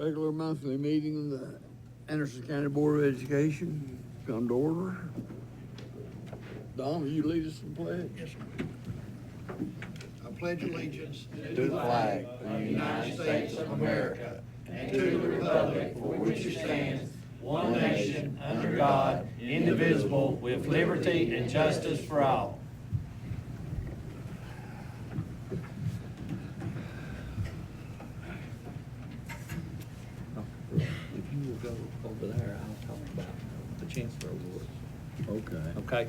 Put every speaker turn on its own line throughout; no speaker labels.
Regular monthly meeting of the Anderson County Board of Education come to order. Don, will you lead us in pledge?
Yes, sir. I pledge allegiance
to the flag of the United States of America and to the republic for which it stands, one nation, under God, indivisible, with liberty and justice for all.
If you will go over there, I'll talk about the Chancellor Award.
Okay.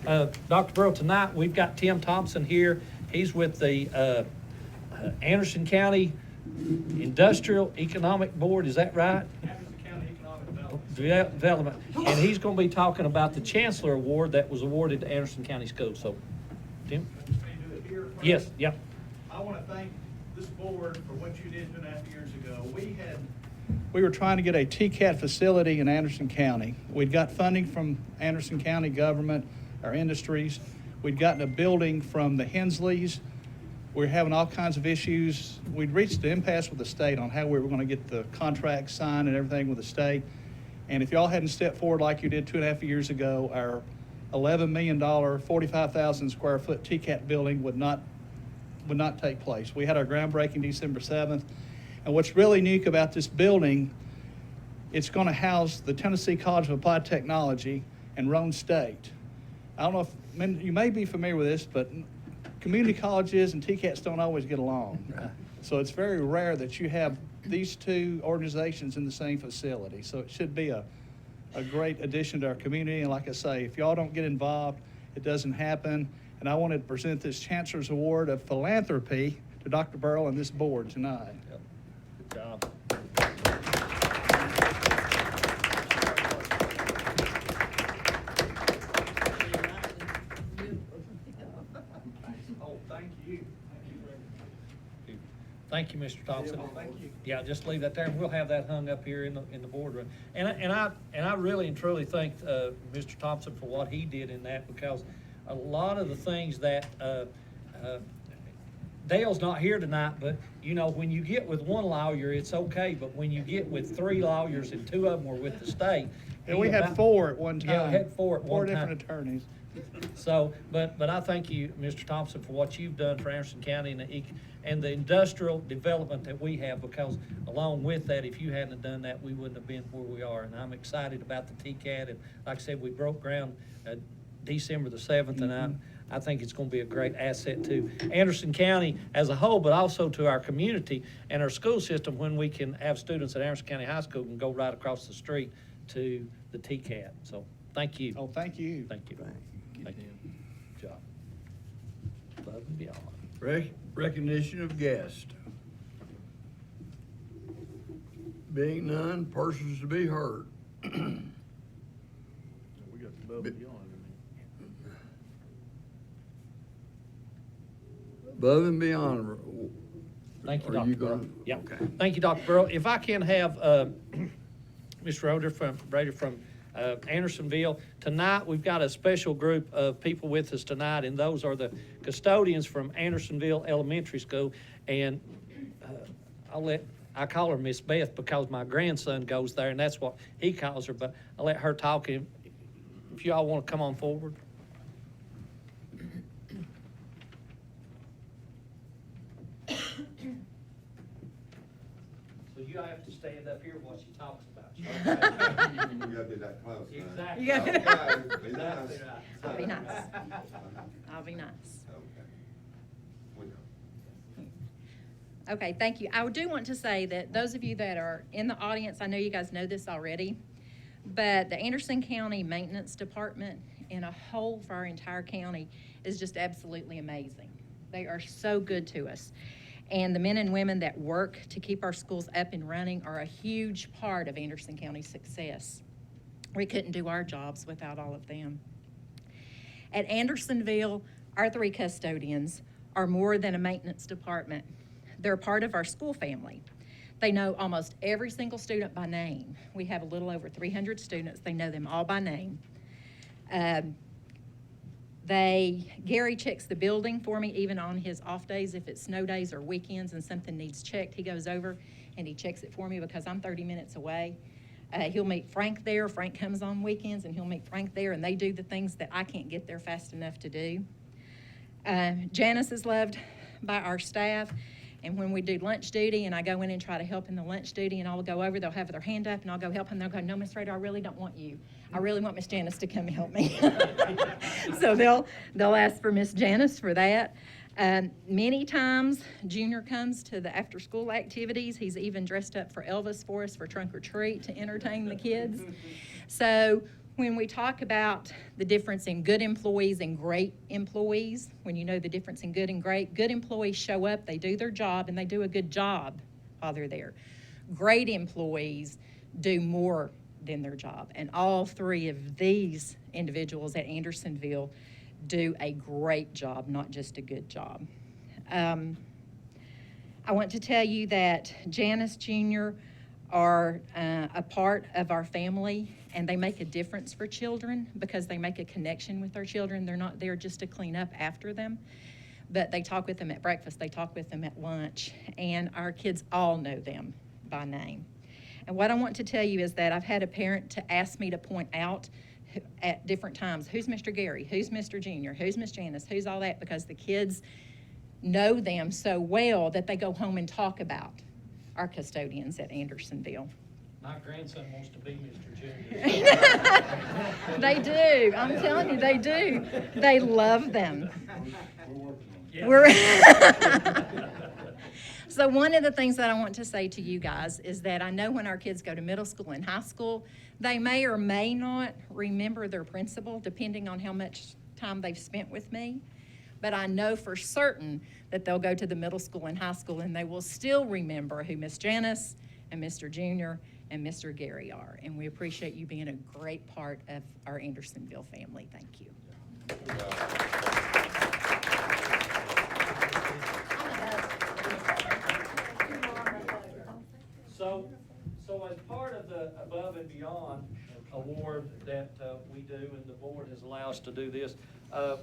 Okay. Dr. Burrow, tonight we've got Tim Thompson here. He's with the Anderson County Industrial Economic Board, is that right?
Anderson County Economic
Development. And he's going to be talking about the Chancellor Award that was awarded to Anderson County Schools. So, Tim?
Just may do it here first.
Yes, yep.
I want to thank this board for what you did 2.5 years ago. We were trying to get a TCAT facility in Anderson County. We'd got funding from Anderson County government, our industries. We'd gotten a building from the Hensleys. We're having all kinds of issues. We'd reached an impasse with the state on how we were going to get the contract signed and everything with the state. And if y'all hadn't stepped forward like you did 2.5 years ago, our $11 million, 45,000 square foot TCAT building would not take place. We had our groundbreaking December 7th. And what's really unique about this building, it's going to house the Tennessee College of Applied Technology and Roane State. I don't know if you may be familiar with this, but community colleges and TCATs don't always get along. So it's very rare that you have these two organizations in the same facility. So it should be a great addition to our community. And like I say, if y'all don't get involved, it doesn't happen. And I wanted to present this Chancellor's Award of Philanthropy to Dr. Burrell and this board tonight.
Yep. Good job.
Oh, thank you.
Thank you, Mr. Thompson.
Yeah, thank you.
Yeah, just leave that there, and we'll have that hung up here in the boardroom. And I really and truly thank Mr. Thompson for what he did in that, because a lot of the things that Dale's not here tonight, but you know, when you get with one lawyer, it's okay, but when you get with 3 lawyers and 2 of them were with the state.
And we had 4 at one time.
Yeah, we had 4 at one time.
4 different attorneys.
So, but I thank you, Mr. Thompson, for what you've done for Anderson County and the industrial development that we have, because along with that, if you hadn't done that, we wouldn't have been where we are. And I'm excited about the TCAT, and like I said, we broke ground December the 7th, and I think it's going to be a great asset to Anderson County as a whole, but also to our community and our school system when we can have students at Anderson County High School and go right across the street to the TCAT. So thank you.
Oh, thank you.
Thank you. Thank you. Good job. Above and beyond.
Recognition of guests. Being none, persons to be heard.
We got above and beyond.
Above and beyond.
Thank you,
Are
Dr.
you
Burrow.
gonna-
Yeah.
Okay.
Thank you, Dr. Burrow. If I can have Mr. Rader from Andersonville. Tonight, we've got a special group of people with us tonight, and those are the custodians from Andersonville Elementary School. And I call her Miss Beth because my grandson goes there, and that's what he calls her, but I'll let her talk. If you all want to come on forward. So you have to stand up here while she talks about you.
You gotta be that close. huh?
Exactly.
Yeah.
Okay, be nice.
Exactly right.
I'll be nice. I'll be nice.
Okay. We know.
Okay, thank you. I do want to say that those of you that are in the audience, I know you guys know this already, but the Anderson County Maintenance Department in a whole for our entire county is just absolutely amazing. They are so good to us. And the men and women that work to keep our schools up and running are a huge part of Anderson County's success. We couldn't do our jobs without all of them. At Andersonville, our 3 custodians are more than a maintenance department. They're part of our school family. They know almost every single student by name. We have a little over 300 students. They know them all by name. Gary checks the building for me even on his off days. If it's snow days or weekends and something needs checked, he goes over and he checks it for me because I'm 30 minutes away. He'll meet Frank there. Frank comes on weekends, and he'll meet Frank there, and they do the things that I can't get there fast enough to do. Janice is loved by our staff, and when we do lunch duty and I go in and try to help in the lunch duty and I'll go over, they'll have their hand up and I'll go help them. They'll go, no, Miss Rader, I really don't want you. I really want Miss Janice to come help me. So they'll ask for Miss Janice for that. Many times Junior comes to the after school activities. He's even dressed up for Elvis for us for trunk or treat to entertain the kids. So when we talk about the difference in good employees and great employees, when you know the difference in good and great, good employees show up, they do their job, and they do a good job while they're there. Great employees do more than their job. And all three of these individuals at Andersonville do a great job, not just a good job. I want to tell you that Janice Jr. are a part of our family, and they make a difference for children because they make a connection with our children. They're not there just to clean up after them, but they talk with them at breakfast, they talk with them at lunch, and our kids all know them by name. And what I want to tell you is that I've had a parent to ask me to point out at different times, who's Mr. Gary, who's Mr. Junior, who's Miss Janice, who's all that, because the kids know them so well that they go home and talk about our custodians at Andersonville.
My grandson wants to be Mr. Junior.
They do. I'm telling you, they do. They love them. So one of the things that I want to say to you guys is that I know when our kids go to middle school and high school, they may or may not remember their principal, depending on how much time they've spent with me. But I know for certain that they'll go to the middle school and high school and they will still remember who Miss Janice and Mr. Junior and Mr. Gary are. And we appreciate you being a great part of our Andersonville family. Thank you.
So as part of the Above and Beyond Award that we do, and the board has allowed us to do this,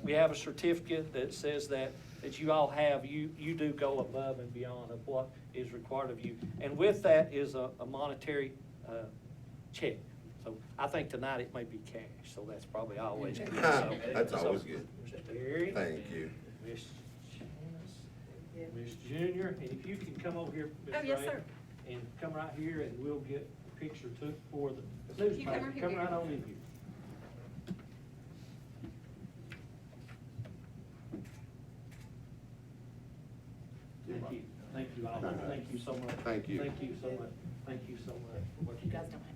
we have a certificate that says that you all have, you do go above and beyond of what is required of you. And with that is a monetary check. So I think tonight it may be cash, so that's probably always good. So,
That's always good.
Mr. Terry.
Thank you.
Miss Janice, Miss Junior, and if you can come over here, Miss
Oh, yes,
Rader,
sir.
and come right here, and we'll get a picture took for the
You come
newspaper.
right here,
Come
Gary.
right on in here. Thank you. Thank you all. Thank you so much.
Thank you.
Thank you so much. Thank you so much for what
You
you
guys
do.
don't have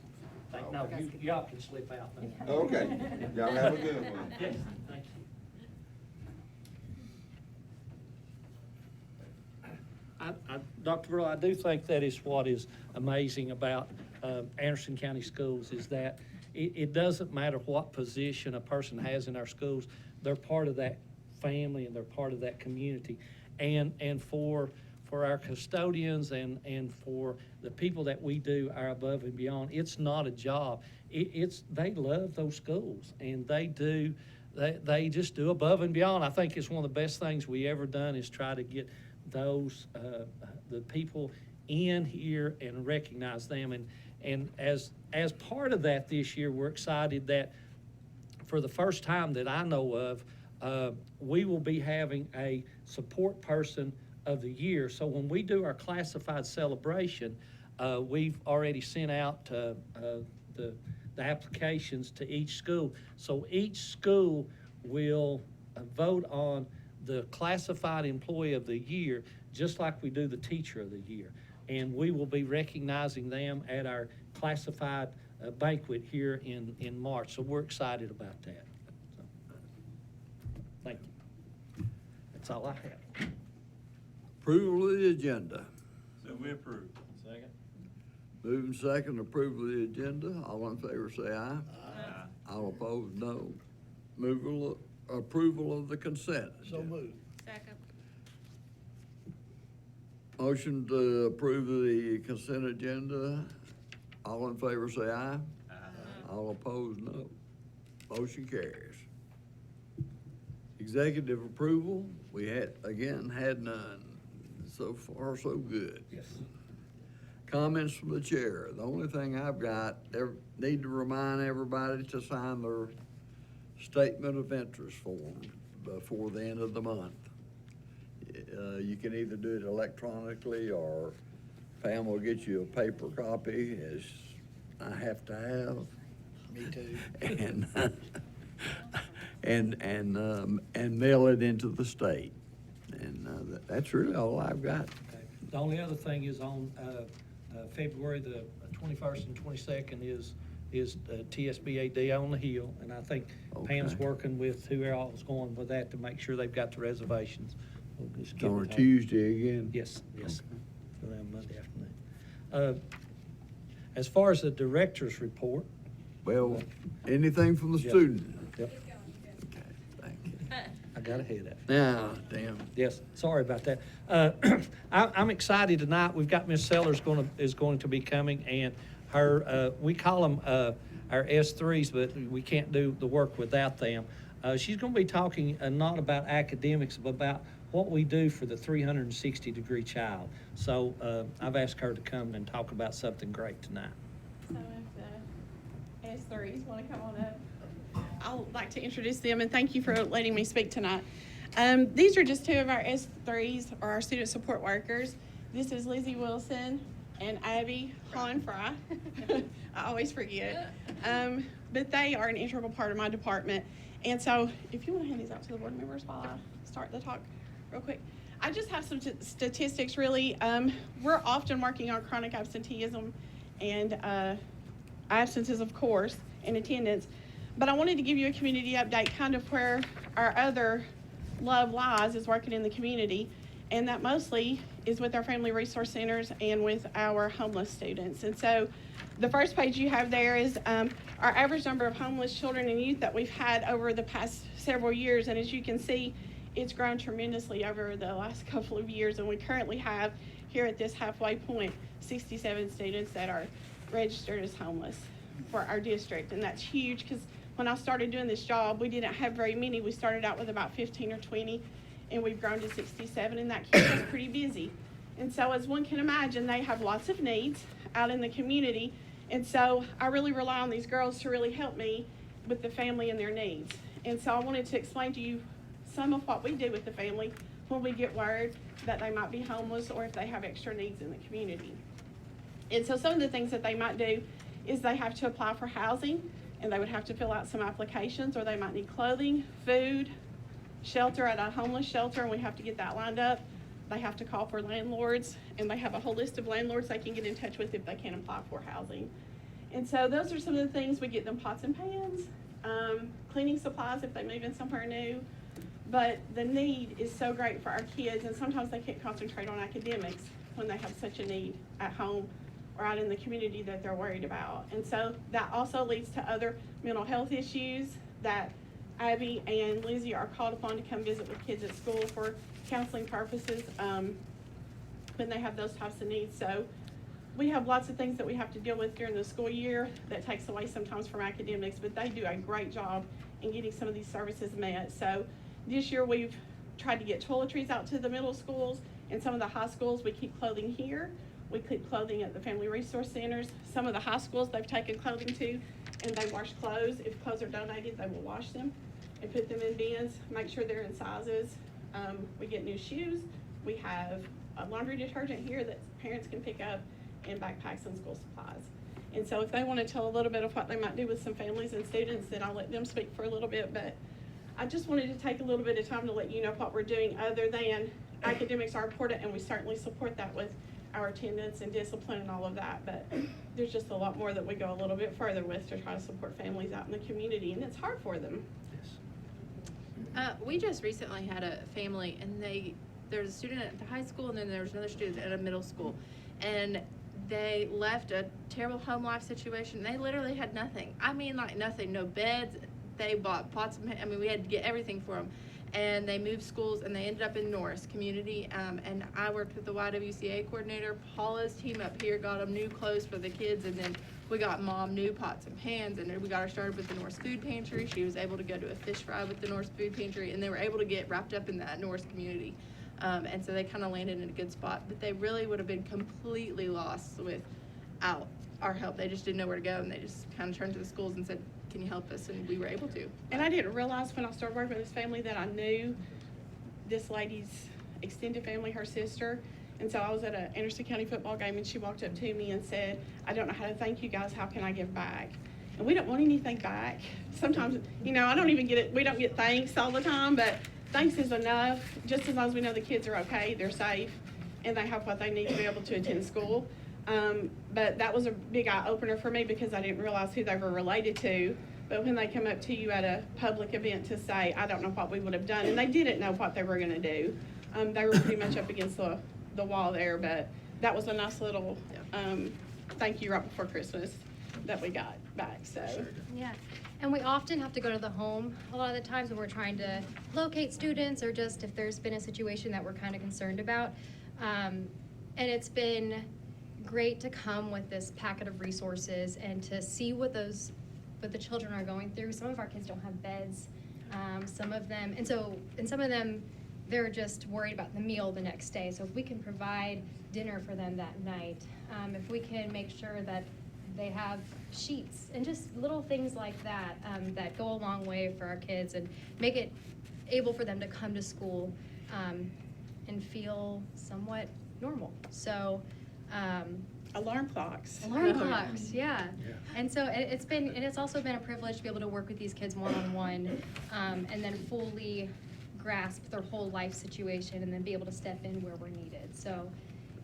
Thank, no, y'all can slip out now.
Okay, y'all have a good one.
Yes, thank you. Dr. Burrow, I do think that is what is amazing about Anderson County Schools is that it doesn't matter what position a person has in our schools, they're part of that family and they're part of that community. And for our custodians and for the people that we do our Above and Beyond, it's not a job. They love those schools, and they just do above and beyond. I think it's one of the best things we ever done is try to get those the people in here and recognize them. And as part of that this year, we're excited that for the first time that I know of, we will be having a support person of the year. So when we do our classified celebration, we've already sent out the applications to each school. So each school will vote on the classified employee of the year, just like we do the teacher of the year. And we will be recognizing them at our classified banquet here in March. So we're excited about that. So, thank you. That's all I have.
Approval of the agenda.
So we approve. Second.
Moving second, approval of the agenda. All in favor say aye. Aye. All opposed, no. Approval of the consent.
So moved.
Second.
Motion to approve the consent agenda. All in favor say aye. Aye. All opposed, no. Motion carries. Executive approval, we had none. So far, so good.
Yes.
Comments from the chair. The only thing I've got, need to remind everybody to sign their statement of interest form before the end of the month. You can either do it electronically or Pam will get you a paper copy, as I have to have.
Me too.
And mail it into the state. And that's really all I've got.
Okay. The only other thing is on February the 21st and 22nd is TSBA Day on the Hill, and I think Pam's
Okay.
working with whoever else going with that to make sure they've got the reservations. We'll just
It's
give
on
it
a
to-
Tuesday again?
Yes, yes, for them Monday afternoon. As far as the director's report,
Well, anything from the
Yes.
student?
yep,
Okay, thank you.
I got ahead of it.
Now, damn.
Yes, sorry about that. I'm excited tonight. We've got Miss Sellers is going to be coming, and her, we call them our S3s, but we can't do the work without them. She's going to be talking not about academics, but about what we do for the 360-degree child. So I've asked her to come and talk about something great tonight.
So if the S3s want to come on up, I'd like to introduce them, and thank you for letting me speak tonight. These are just two of our S3s, or our student support workers. This is Lizzie Wilson and Abby Holland Fry. I always forget. But they are an integral part of my department. And so if you want to hand these out to the board members while I start the talk real quick. I just have some statistics, really. We're often working on chronic absenteeism and absences, of course, and attendance. But I wanted to give you a community update, kind of where our other love lies is working in the community. And that mostly is with our family resource centers and with our homeless students. And so the first page you have there is our average number of homeless children and youth that we've had over the past several years. And as you can see, it's grown tremendously over the last couple of years. And we currently have here at this halfway point 67 students that are registered as homeless for our district. And that's huge, because when I started doing this job, we didn't have very many. We started out with about 15 or 20, and we've grown to 67, and that keeps us pretty busy. And so as one can imagine, they have lots of needs out in the community. And so I really rely on these girls to really help me with the family and their needs. And so I wanted to explain to you some of what we do with the family when we get word that they might be homeless or if they have extra needs in the community. And so some of the things that they might do is they have to apply for housing, and they would have to fill out some applications, or they might need clothing, food, shelter at a homeless shelter, and we have to get that lined up. They have to call for landlords, and they have a whole list of landlords they can get in touch with if they can't apply for housing. And so those are some of the things. We get them pots and pans, cleaning supplies if they move in somewhere new. But the need is so great for our kids, and sometimes they can't concentrate on academics when they have such a need at home or out in the community that they're worried about. And so that also leads to other mental health issues that Abby and Lizzie are called upon to come visit with kids at school for counseling purposes when they have those types of needs. So we have lots of things that we have to deal with during the school year that takes away sometimes from academics, but they do a great job in getting some of these services met. So this year we've tried to get toiletries out to the middle schools, and some of the high schools we keep clothing here. We keep clothing at the family resource centers. Some of the high schools they've taken clothing to, and they wash clothes. If clothes are donated, they will wash them and put them in bins, make sure they're in sizes. We get new shoes. We have a laundry detergent here that parents can pick up, and backpacks and school supplies. And so if they want to tell a little bit of what they might do with some families and students, then I'll let them speak for a little bit. But I just wanted to take a little bit of time to let you know what we're doing other than academics are important, and we certainly support that with our attendance and discipline and all of that. But there's just a lot more that we go a little bit further with to try to support families out in the community, and it's hard for them.
We just recently had a family, and there's a student at the high school, and then there was another student at a middle school, and they left a terrible home life situation. They literally had nothing. I mean, like nothing. No beds. They bought pots of, we had to get everything for them. And they moved schools, and they ended up in Norris Community. And I worked with the YWCA coordinator. Paula's team up here got them new clothes for the kids, and then we got mom new pots and pans, and then we got her started with the Norris Food Pantry. She was able to go to a fish fry with the Norris Food Pantry, and they were able to get wrapped up in that Norris Community. And so they kind of landed in a good spot, but they really would have been completely lost without our help. They just didn't know where to go, and they just kind of turned to the schools and said, can you help us? And we were able to.
And I didn't realize when I started working with this family that I knew this lady's extended family, her sister. And so I was at an Anderson County football game, and she walked up to me and said, I don't know how to thank you guys. How can I give back? And we don't want anything back. Sometimes, you know, I don't even get it. We don't get thanks all the time, but thanks is enough. Just as long as we know the kids are okay, they're safe, and they have what they need to be able to attend school. But that was a big eye opener for me because I didn't realize who they were related to. But when they come up to you at a public event to say, I don't know what we would have done, and they didn't know what they were gonna do. They were pretty much up against the wall there, but that was a nice little, thank you right before Christmas that we got back, so.
Yeah, and we often have to go to the home a lot of the times when we're trying to locate students or just if there's been a situation that we're kind of concerned about. And it's been great to come with this packet of resources and to see what the children are going through. Some of our kids don't have beds, some of them, and some of them, they're just worried about the meal the next day. So if we can provide dinner for them that night, if we can make sure that they have sheets and just little things like that, that go a long way for our kids and make it able for them to come to school and feel somewhat normal. So,
Alarm clocks.
alarm clocks, yeah. And so it's also been a privilege to be able to work with these kids one-on-one, and then fully grasp their whole life situation and then be able to step in where we're needed. So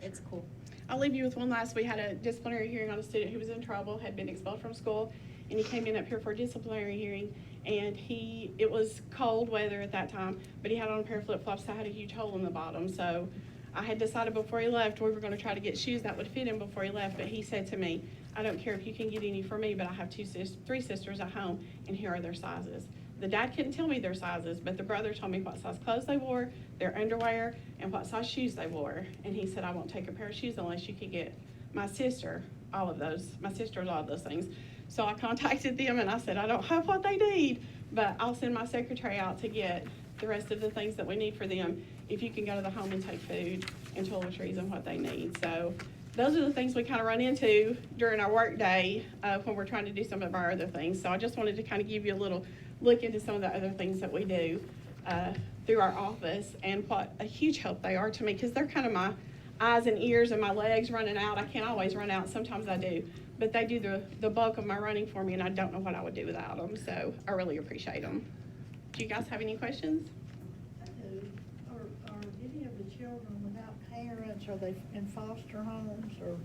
it's cool.
I'll leave you with one last. We had a disciplinary hearing on a student who was in trouble, had been expelled from school, and he came in up here for a disciplinary hearing, and it was cold weather at that time, but he had on a pair of flip-flops that had a huge hole in the bottom. So I had decided before he left, we were gonna try to get shoes that would fit him before he left, but he said to me, I don't care if you can get any for me, but I have three sisters at home, and here are their sizes. The dad couldn't tell me their sizes, but the brother told me what size clothes they wore, their underwear, and what size shoes they wore. And he said, I won't take a pair of shoes unless you can get my sister all of those things. So I contacted them and I said, I don't have what they need, but I'll send my secretary out to get the rest of the things that we need for them if you can go to the home and take food and toiletries and what they need. So those are the things we kind of run into during our work day when we're trying to do some of our other things. So I just wanted to kind of give you a little look into some of the other things that we do through our office and what a huge help they are to me, because they're kind of my eyes and ears and my legs running out. I can't always run out. Sometimes I do. But they do the bulk of my running for me, and I don't know what I would do without them. So I really appreciate them. Do you guys have any questions?
I do. Are any of the children without parents, are they in foster homes or?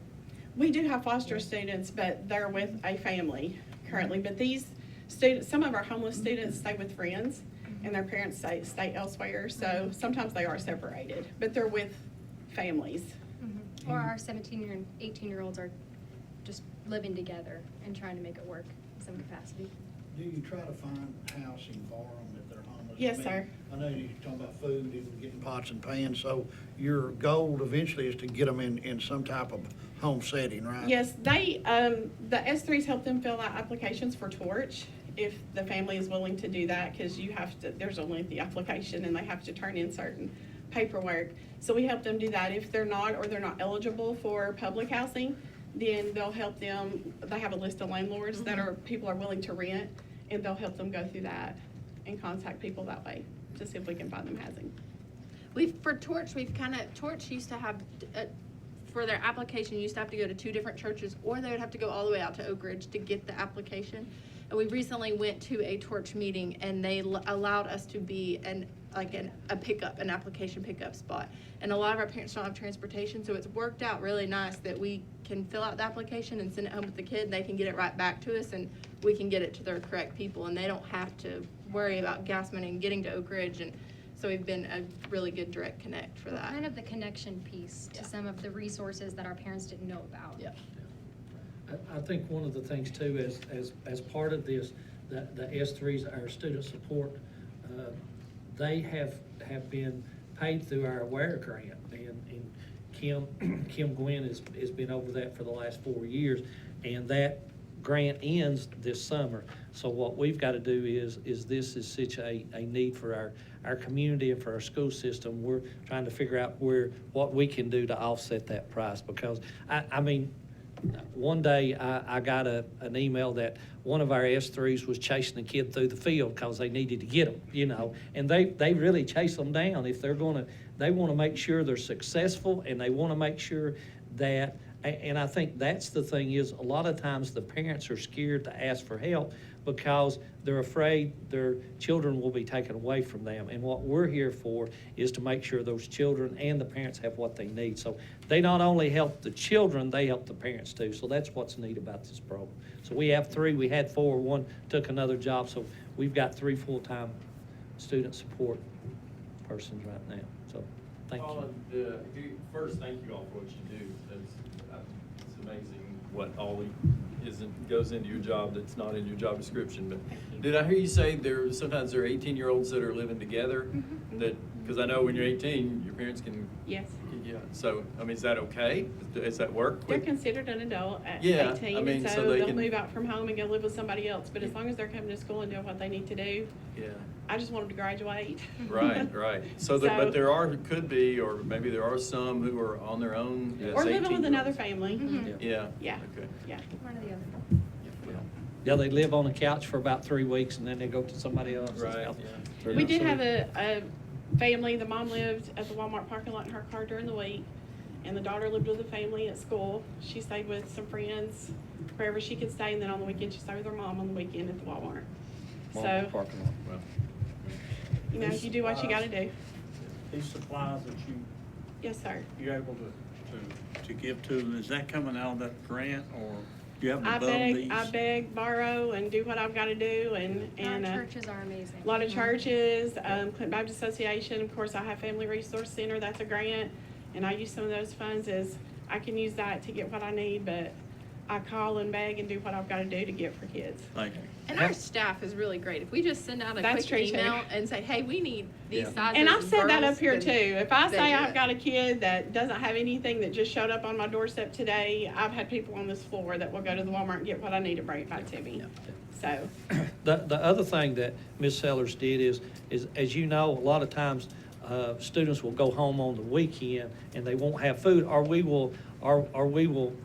We do have foster students, but they're with a family currently. But these students, some of our homeless students stay with friends, and their parents stay elsewhere. So sometimes they are separated, but they're with families.
Mm-hmm. Or our 17 and 18-year-olds are just living together and trying to make it work in some capacity.
Do you try to find housing for them if they're homeless?
Yes,
I mean,
sir.
I know you're talking about food and getting pots and pans, so your goal eventually is to get them in some type of home setting, right?
Yes, the S3s help them fill out applications for Torch if the family is willing to do that, because there's a lengthy application and they have to turn in certain paperwork. So we help them do that. If they're not, or they're not eligible for public housing, then they'll help them. They have a list of landlords that people are willing to rent, and they'll help them go through that and contact people that way to see if we can find them housing.
For Torch, Torch used to have, for their application, you used to have to go to 2 different churches, or they would have to go all the way out to Oak Ridge to get the application. And we recently went to a Torch meeting, and they allowed us to be an application pickup spot. And a lot of our parents don't have transportation, so it's worked out really nice that we can fill out the application and send it home with the kid, and they can get it right back to us, and we can get it to their correct people, and they don't have to worry about gas money and getting to Oak Ridge. And so we've been a really good direct connect for that.
Kind of the connection piece to some of the resources that our parents didn't know about.
Yeah.
I think one of the things too, as part of this, the S3s, our student support, they have been paid through our Aware grant, and Kim Gwynn has been over that for the last 4 years, and that grant ends this summer. So what we've got to do is this is such a need for our community and for our school system. We're trying to figure out what we can do to offset that price, because I mean, one day I got an email that one of our S3s was chasing a kid through the field because they needed to get them, and they really chase them down if they're they want to make sure they're successful, and they want to make sure that, and I think that's the thing, is a lot of times the parents are scared to ask for help because they're afraid their children will be taken away from them. And what we're here for is to make sure those children and the parents have what they need. So they not only help the children, they help the parents too. So that's what's neat about this program. So we have 3, we had 4, one took another job. So we've got 3 full-time student support persons right now. So thank you.
First, thank you all for what you do. It's amazing what all goes into your job that's not in your job description. But did I hear you say sometimes there are 18-year-olds that are living together? Because I know when you're 18, your parents can.
Yes.
Yeah. So I mean, is that okay? Does that work?
They're considered an adult at
Yeah,
18,
I mean,
and
so
so
they
they'll
can-
move out from home and go live with somebody else. But as long as they're coming to school and doing what they need to do,
Yeah.
I just want them to graduate.
Right. So, but there could be, or maybe there are some who are on their own. As
Or living with
18-year-olds.
another family.
Yeah.
Yeah.
Okay.
Yeah.
One or the other.
Yeah, they live on a couch for about 3 weeks and then they go to somebody else's
Right.
house.
Yeah.
We did have a family, the mom lived at the Walmart parking lot in her car during the week, and the daughter lived with the family at school. She stayed with some friends wherever she could stay, and then on the weekend she stayed with her mom on the weekend at the Walmart.
Walmart
So,
parking lot.
Well,
you know, you do what you gotta do.
These supplies that
Yes, sir.
you're able to give to them, is that coming out of that grant, or do you have to
I
above these?
beg, borrow, and do what I've gotta do, and,
Our churches are amazing.
a lot of churches, Clinton Baptist Association, of course, I have Family Resource Center, that's a grant, and I use some of those funds as, I can use that to get what I need, but I call and beg and do what I've gotta do to get for kids.
Thank you.
And our staff is really great. If we just send out a
That's
quick
true, too.
email and say, hey, we need these
Yeah.
sizes.
And I've said that
girls,
up here
then
too. If I
they
say
do
I've
it.
got a kid that doesn't have anything that just showed up on my doorstep today, I've had people on this floor that will go to the Walmart and get what I need to bring it back to me. So,
The other thing that Ms. Sellers did is, as you know, a lot of times, students will go home on the weekend and they won't have food, or we will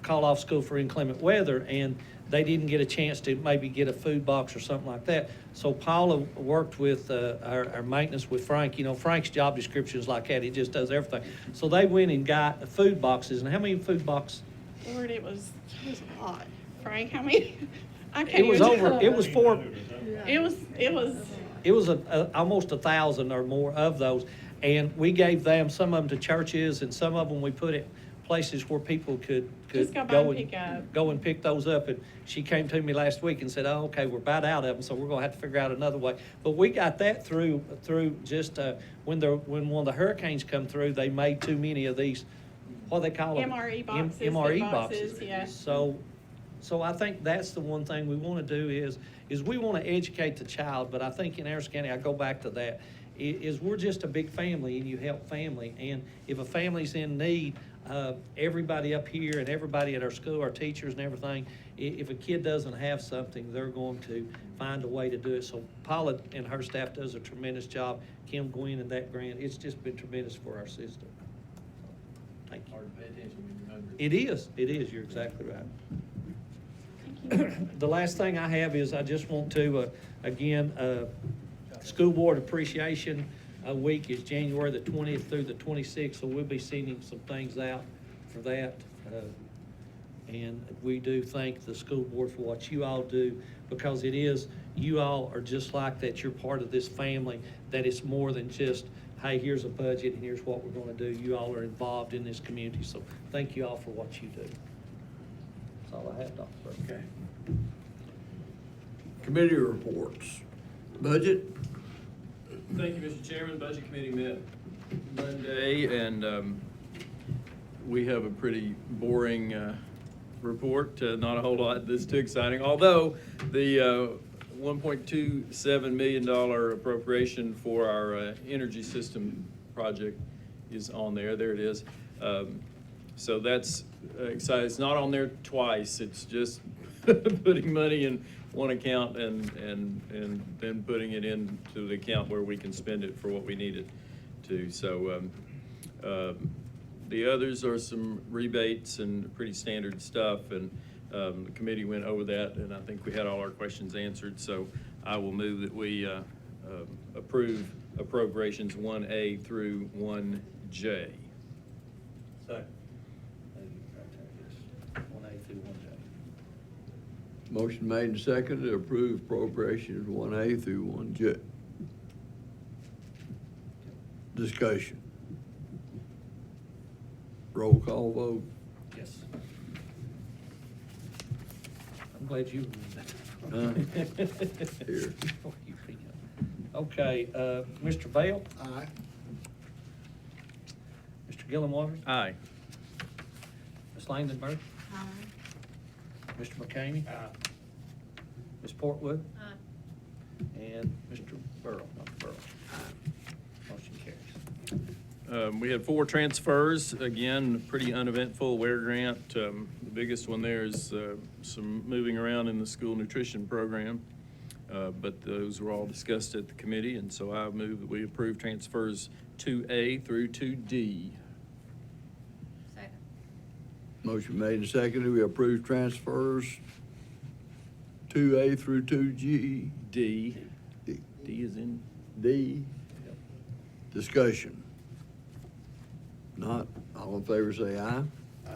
call off school for inclement weather, and they didn't get a chance to maybe get a food box or something like that. So Paula worked with our maintenance with Frank. You know, Frank's job description is like that. He just does everything. So they went and got the food boxes. And how many food boxes?
Lord, it was a lot. Frank, how many? I can't
It was
even
over,
tell.
it was four.
It was,
It was almost 1,000 or more of those, and we gave them, some of them to churches, and some of them we put at places where people could
Just go by and pick up.
go and pick those up. And she came to me last week and said, "Oh, okay, we're about out of them, so we're gonna have to figure out another way." But we got that through just when one of the hurricanes come through, they made too many of these. What do they call them?
MRE boxes,
MRE
big boxes, yeah.
So I think that's the one thing we want to do is we want to educate the child, but I think in Anderson County, I go back to that, is we're just a big family and you help family. And if a family's in need, everybody up here and everybody at our school, our teachers and everything, if a kid doesn't have something, they're going to find a way to do it. So Paula and her staff does a tremendous job. Kim, Gwen, and that grant, it's just been tremendous for our system. Thank you.
Hard to pay attention when you're hungry.
It is, you're exactly right. The last thing I have is I just want to, again, School Board Appreciation Week is January the 20th through the 26th, so we'll be sending some things out for that. And we do thank the school board for what you all do, because it is, you all are just like that. You're part of this family, that it's more than just, hey, here's a budget and here's what we're gonna do. You all are involved in this community, so thank you all for what you do. That's all I have, Dr. Burke.
Okay. Committee reports. Budget?
Thank you, Mr. Chairman. Budget Committee met Monday, and we have a pretty boring report, not a whole lot that's too exciting, although the $1.27 million appropriation for our energy system project is on there. There it is. So that's exciting. It's not on there twice. It's just putting money in one account and then putting it into the account where we can spend it for what we need it to. So, the others are some rebates and pretty standard stuff, and the committee went over that, and I think we had all our questions answered. So I will move that we approve appropriations 1A through 1J.
Second. 1A through 1J.
Motion made and seconded to approve appropriations 1A through 1J. Discussion. Roll call vote.
Yes. I'm glad you.
Here.
Okay, Mr. Vale,
Aye.
Mr. Gillenwater,
Aye.
Ms. Langdenberg, Mr. McCamey, Ms. Portwood, and Mr. Burrow, Dr. Burrow. Motion carries.
We had 4 transfers, again, pretty uneventful, WARE grant. The biggest one there is some moving around in the school nutrition program, but those were all discussed at the committee, and so I move that we approve transfers 2A through 2D.
Second.
Motion made and seconded, we approve transfers 2A through 2G.
D. D is in.
D. Discussion. Not, all in favor say aye.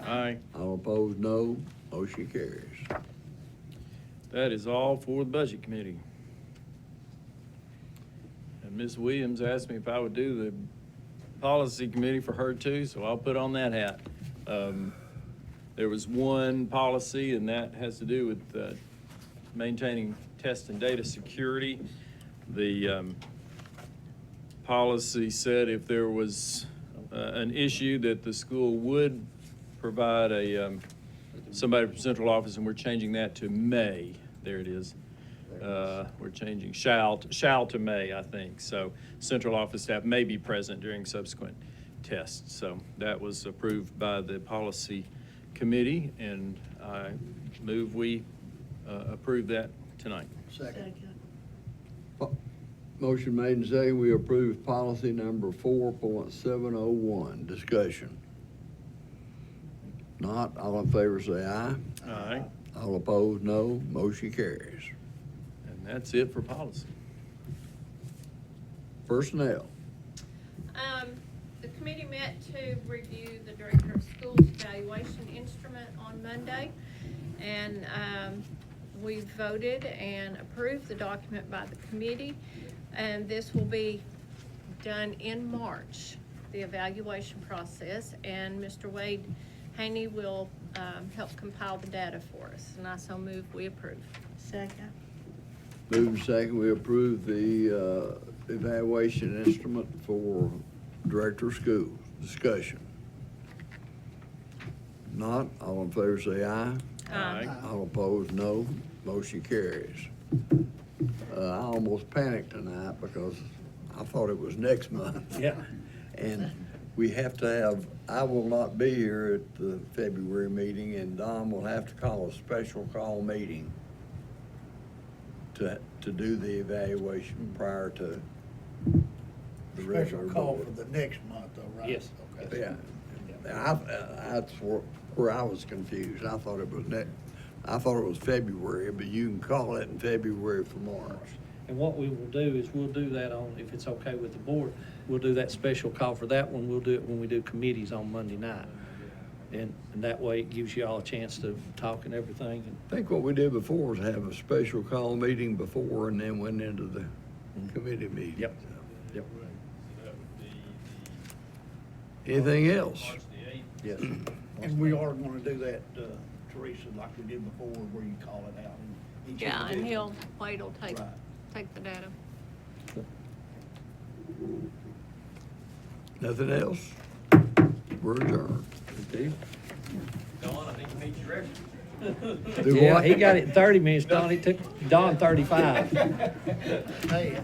Aye.
All opposed, no. Motion carries.
That is all for the Budget Committee. And Ms. Williams asked me if I would do the Policy Committee for her too, so I'll put on that hat. There was one policy, and that has to do with maintaining test and data security. The policy said if there was an issue that the school would provide somebody from central office, and we're changing that to may. There it is. We're changing shall to may, I think. So central office staff may be present during subsequent tests. So that was approved by the policy committee, and I move we approve that tonight.
Second.
Motion made and seconded, we approve policy number 4.701. Discussion. Not, all in favor say aye.
Aye.
All opposed, no. Motion carries.
And that's it for policy.
Personnel.
The committee met to review the Director of Schools evaluation instrument on Monday, and we voted and approved the document by the committee, and this will be done in March, the evaluation process, and Mr. Wade Haney will help compile the data for us, and I so move we approve.
Second.
Moving second, we approve the evaluation instrument for Director of Schools. Discussion. Not, all in favor say aye.
Aye.
All opposed, no. Motion carries. I almost panicked tonight because I thought it was next month.
Yeah.
And we have to have, I will not be here at the February meeting, and Don will have to call a special call meeting to do the evaluation prior to the regular
Special call
board.
for the next month though, right?
Yes.
Okay.
Yeah, and that's where I was confused. I thought it was February, but you can call it in February for March.
And what we will do is we'll do that on, if it's okay with the board, we'll do that special call for that one. We'll do it when we do committees on Monday night. And that way it gives you all a chance to talk and everything.
I think what we did before was have a special call meeting before and then went into the committee meeting.
Yep. Yep.
Anything else?
Yes.
And we are gonna do that, Teresa, like we did before, where you call it out. in each
Yeah, and
individual.
Wade will take
Right.
the data.
Nothing else? We're adjourned.
Dawn, I think you made your record.
Do
Yeah,
what?
he got it in 30 minutes, Don. It took Don 35.
Hey,